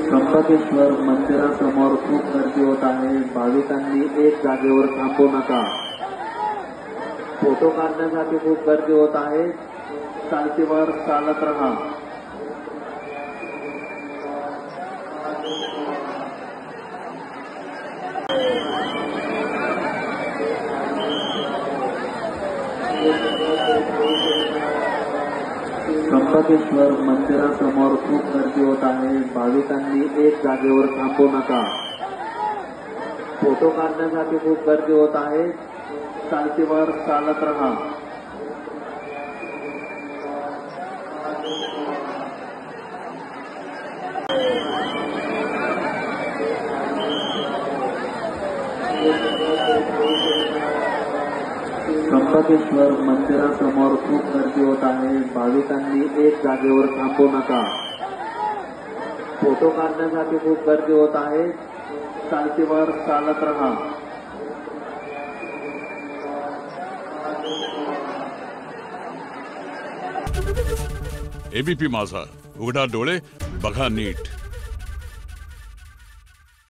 त्र्यंबकेश्वर मंदिरासमोर खूप गर्दी होत आहे। भाविकांनी एक जागेवर थांबू नका। फोटो काढण्यासाठी खूप गर्दी होत आहे। चालतीवर चालत राहा। त्र्यंबकेश्वर मंदिरासमोर खूप गर्दी होत आहे। भाविकांनी एक जागेवर थांबू नका। फोटो काढण्यासाठी खूप गर्दी होत आहे। चालतीवर चालत राहा। त्र्यंबकेश्वर मंदिरासमोर खूप गर्दी होत आहे। भाविकांनी एक जागेवर थांबू नका। फोटो काढण्यासाठी खूप गर्दी होत आहे। चालतीवर चालत राहा। एबीपी माझा, उघडा डोळे बघा नीट।